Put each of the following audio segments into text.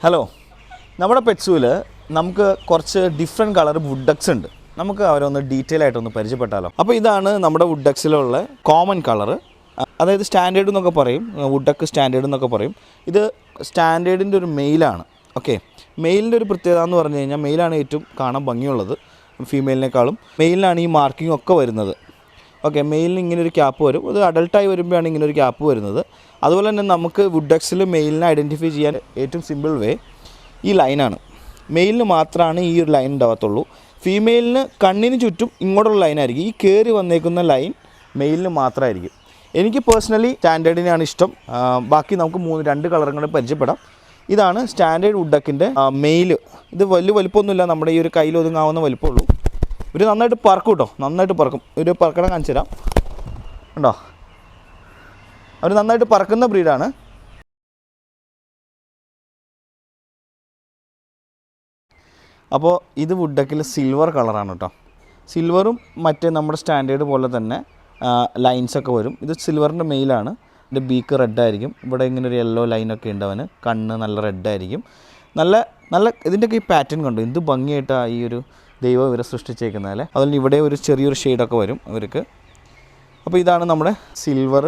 Hello, നമ്മുടെ പെറ്റ്സൂവിൽ നമുക്ക് കുറച്ച് ഡിഫറെൻറ്റ് കളർ വുഡ് ഡക്സ് ഉണ്ട്. നമുക്ക് അവരൊന്ന് ഡീറ്റെയിൽ ആയിട്ടൊന്ന് പരിചയപ്പെട്ടാലോ. അപ്പോൾ ഇതാണ് നമ്മുടെ വുഡ് ഡക്സിലുള്ള കോമൺ കളറ്, അതായത് സ്റ്റാൻഡേർഡ് എന്നൊക്കെ പറയും, വുഡ് ഡക്ക് സ്റ്റാൻഡേർഡ് എന്നൊക്കെ പറയും. ഇത് സ്റ്റാൻഡേർഡിൻ്റെ ഒരു മെയിലാണ്. ഓക്കെ, മെയിലിൻ്റെ ഒരു പ്രത്യേകത എന്ന് പറഞ്ഞു കഴിഞ്ഞാൽ മെയിലാണ് ഏറ്റവും കാണാൻ ഭംഗിയുള്ളത് ഫീമെയിലിനേക്കാളും. മെയിലിനാണ് ഈ മാർക്കിംഗ് ഒക്കെ വരുന്നത്. ഓക്കെ, മെയിലിന് ഇങ്ങനെ ഒരു ക്യാപ്പ് വരും. അത് അഡൾട്ടായി വരുമ്പോഴാണ് ഇങ്ങനെ ഒരു ക്യാപ്പ് വരുന്നത്. അതുപോലെ തന്നെ നമുക്ക് വുഡ് ഡക്സിൽ മെയിലിനെ ഐഡൻറ്റിഫൈ ചെയ്യാൻ ഏറ്റവും സിമ്പിൾ വേ ഈ ലൈനാണ്. മെയിലിന് മാത്രമാണ് ഈ ഒരു ലൈൻ ഉണ്ടാകത്തുള്ളൂ. ഫീമെയിലിന് കണ്ണിന് ചുറ്റും ഇങ്ങോട്ടുള്ള ലൈനായിരിക്കും. ഈ കയറി വന്നേക്കുന്ന ലൈൻ മെയിലിന് മാത്രമായിരിക്കും. എനിക്ക് പേഴ്സണലി സ്റ്റാൻഡേർഡിനെയാണ് ഇഷ്ടം. ബാക്കി നമുക്ക് രണ്ട് കളറും കൂടെ പരിചയപ്പെടാം. ഇതാണ് സ്റ്റാൻഡേർഡ് വുഡ് ഡക്കിൻ്റെ മെയിൽ. ഇത് വലിയ വലിപ്പമൊന്നുമില്ല, നമ്മുടെ ഈ ഒരു കയ്യിൽ ഒതുങ്ങാവുന്ന വലിപ്പമുള്ളൂ. ഇവർ നന്നായിട്ട് പറക്കും കേട്ടോ, നന്നായിട്ട് പറക്കും. ഒരു പറക്കണം കാണിച്ചു തരാം. ഉണ്ടോ, അവർ നന്നായിട്ട് പറക്കുന്ന ബ്രീഡാണ്. അപ്പോൾ ഇത് വുഡ് ഡക്കിൽ സിൽവർ കളറാണ് കേട്ടോ. സിൽവറും മറ്റേ നമ്മുടെ സ്റ്റാൻഡേർഡ് പോലെ തന്നെ ലൈൻസൊക്കെ വരും. ഇത് സിൽവറിൻ്റെ മെയിലാണ്. ഇതിൻ്റെ ബീക്ക് റെഡായിരിക്കും. ഇവിടെ ഇങ്ങനെ ഒരു യെല്ലോ ലൈനൊക്കെ ഉണ്ട്. അവന് കണ്ണ് നല്ല റെഡായിരിക്കും. നല്ല ഇതിൻ്റെയൊക്കെ ഈ പാറ്റേൺ കണ്ടു എന്ത് ഭംഗിയായിട്ടാണ് ഈ ഒരു ദൈവം ഇവരെ സൃഷ്ടിച്ചേക്കുന്നത്. അതുപോലെ ഇവിടെ ഒരു ചെറിയൊരു ഷെയ്ഡൊക്കെ വരും ഇവർക്ക്. അപ്പോൾ ഇതാണ് നമ്മുടെ സിൽവർ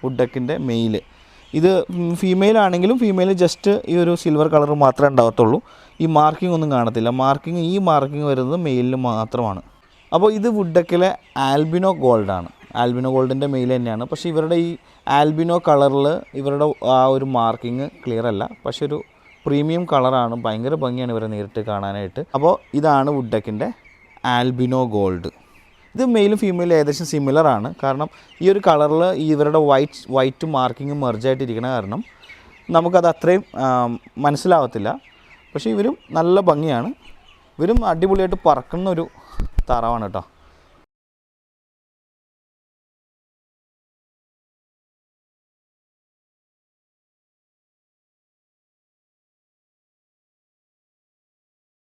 വുഡ് ഡക്കിൻ്റെ മെയിൽ. ഇത് ഫീമെയിൽ ആണെങ്കിലും ഫീമെയിൽ ജസ്റ്റ് ഈ ഒരു സിൽവർ കളർ മാത്രമേ ഉണ്ടാകത്തുള്ളൂ. ഈ മാർക്കിംഗ് ഒന്നും കാണത്തില്ല. ഈ മാർക്കിംഗ് വരുന്നത് മെയിലിന് മാത്രമാണ്. അപ്പോൾ ഇത് വുഡ് ഡക്കിലെ ആൽബിനോ ഗോൾഡാണ്. ആൽബിനോ ഗോൾഡിൻ്റെ മെയിൽ തന്നെയാണ്. പക്ഷേ ഇവരുടെ ഈ ആൽബിനോ കളറിൽ ഇവരുടെ ആ ഒരു മാർക്കിംഗ് ക്ലിയർ അല്ല. പക്ഷേ ഒരു പ്രീമിയം കളറാണ്. ഭയങ്കര ഭംഗിയാണ് ഇവരെ നേരിട്ട് കാണാനായിട്ട്. അപ്പോൾ ഇതാണ് വുഡ് ഡക്കിൻ്റെ ആൽബിനോ ഗോൾഡ്. ഇത് മെയിലും ഫീമെയിലും ഏകദേശം സിമിലറാണ്. കാരണം ഈ ഒരു കളറിൽ ഇവരുടെ വൈറ്റ് മാർക്കിങ് മെർജായിട്ടിരിക്കുന്ന കാരണം നമുക്കത് അത്രയും മനസ്സിലാവത്തില്ല. പക്ഷേ ഇവരും നല്ല ഭംഗിയാണ്. ഇവരും അടിപൊളിയായിട്ട് പറക്കുന്ന ഒരു താറാവാണ് കേട്ടോ.